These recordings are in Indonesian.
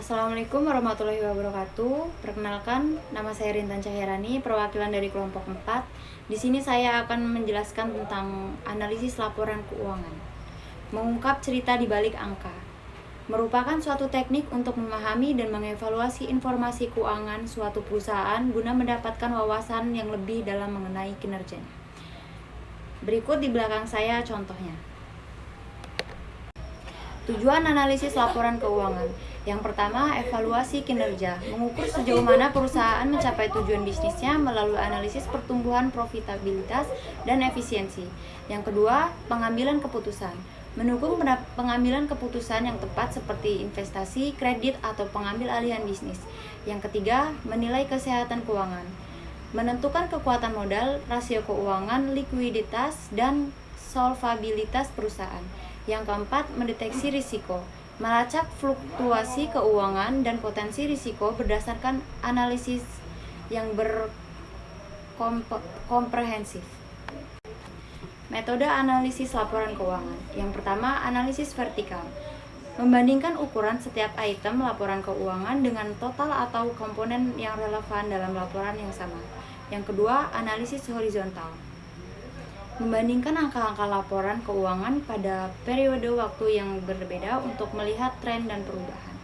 Assalamualaikum warahmatullahi wabarakatuh. Perkenalkan, nama saya Rintan Cahyarani, perwakilan dari kelompok 4. Di sini saya akan menjelaskan tentang analisis laporan keuangan. Mengungkap cerita di balik angka. Merupakan suatu teknik untuk memahami dan mengevaluasi informasi keuangan suatu perusahaan guna mendapatkan wawasan yang lebih dalam mengenai kinerjanya. Berikut di belakang saya contohnya. Tujuan analisis laporan keuangan. Yang pertama, evaluasi kinerja. Mengukur sejauh mana perusahaan mencapai tujuan bisnisnya melalui analisis pertumbuhan profitabilitas dan efisiensi. Yang kedua, pengambilan keputusan. Mendukung pengambilan keputusan yang tepat seperti investasi, kredit, atau pengambil alihan bisnis. Yang ketiga, menilai kesehatan keuangan. Menentukan kekuatan modal, rasio keuangan, likuiditas, dan solvabilitas perusahaan. Yang keempat, mendeteksi risiko. Melacak fluktuasi keuangan dan potensi risiko berdasarkan analisis yang komprehensif. Metode analisis laporan keuangan. Yang pertama, analisis vertikal. Membandingkan ukuran setiap item laporan keuangan dengan total atau komponen yang relevan dalam laporan yang sama. Yang kedua, analisis horizontal. Membandingkan angka-angka laporan keuangan pada periode waktu yang berbeda untuk melihat tren dan perubahan.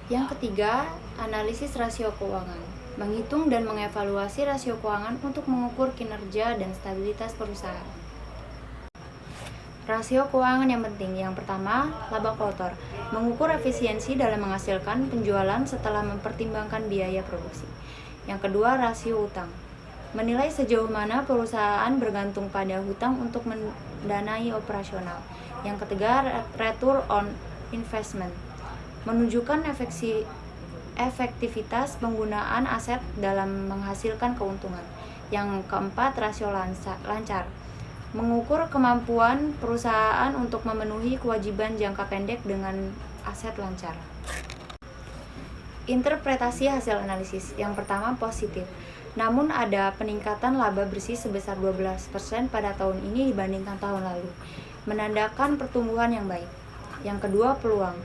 Yang ketiga, analisis rasio keuangan. Menghitung dan mengevaluasi rasio keuangan untuk mengukur kinerja dan stabilitas perusahaan. Rasio keuangan yang penting. Yang pertama, laba kotor. Mengukur efisiensi dalam menghasilkan penjualan setelah mempertimbangkan biaya produksi. Yang kedua, rasio utang. Menilai sejauh mana perusahaan bergantung pada hutang untuk mendanai operasional. Yang ketiga, return on investment. Menunjukkan efektivitas penggunaan aset dalam menghasilkan keuntungan. Yang keempat, rasio lancar. Mengukur kemampuan perusahaan untuk memenuhi kewajiban jangka pendek dengan aset lancar. Interpretasi hasil analisis. Yang pertama, positif. Namun ada peningkatan laba bersih sebesar 12% pada tahun ini dibandingkan tahun lalu, menandakan pertumbuhan yang baik. Yang kedua, peluang.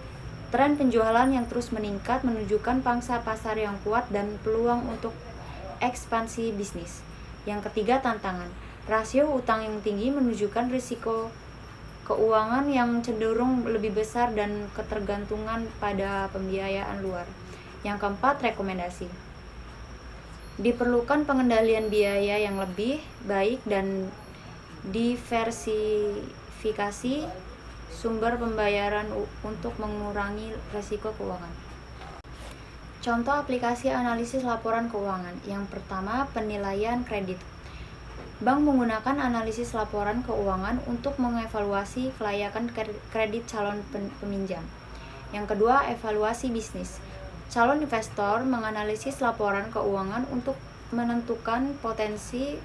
Tren penjualan yang terus meningkat menunjukkan pangsa pasar yang kuat dan peluang untuk ekspansi bisnis. Yang ketiga, tantangan. Rasio utang yang tinggi menunjukkan risiko keuangan yang cenderung lebih besar dan ketergantungan pada pembiayaan luar. Yang keempat, rekomendasi. Diperlukan pengendalian biaya yang lebih baik dan diversifikasi sumber pembayaran untuk mengurangi risiko keuangan. Contoh aplikasi analisis laporan keuangan. Yang pertama, penilaian kredit. Bank menggunakan analisis laporan keuangan untuk mengevaluasi kelayakan kredit calon peminjam. Yang kedua, evaluasi bisnis. Calon investor menganalisis laporan keuangan untuk menentukan potensi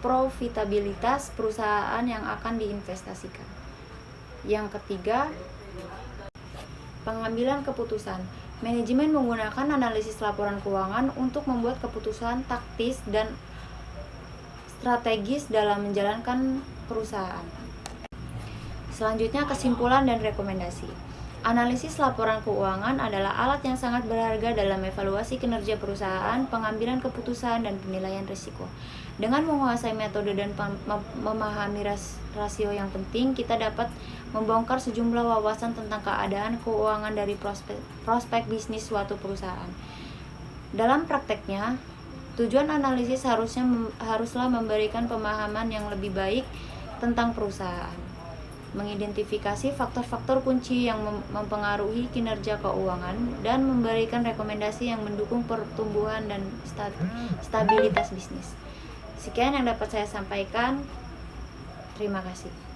profitabilitas perusahaan yang akan diinvestasikan. Yang ketiga, pengambilan keputusan. Manajemen menggunakan analisis laporan keuangan untuk membuat keputusan taktis dan strategis dalam menjalankan perusahaan. Selanjutnya, kesimpulan dan rekomendasi. Analisis laporan keuangan adalah alat yang sangat berharga dalam evaluasi kinerja perusahaan, pengambilan keputusan, dan penilaian risiko. Dengan menguasai metode dan memahami rasio yang penting, kita dapat membongkar sejumlah wawasan tentang keadaan keuangan dari prospek bisnis suatu perusahaan. Dalam prakteknya, tujuan analisis haruslah memberikan pemahaman yang lebih baik tentang perusahaan, mengidentifikasi faktor-faktor kunci yang mempengaruhi kinerja keuangan, dan memberikan rekomendasi yang mendukung pertumbuhan dan stabilitas bisnis. Sekian yang dapat saya sampaikan. Terima kasih.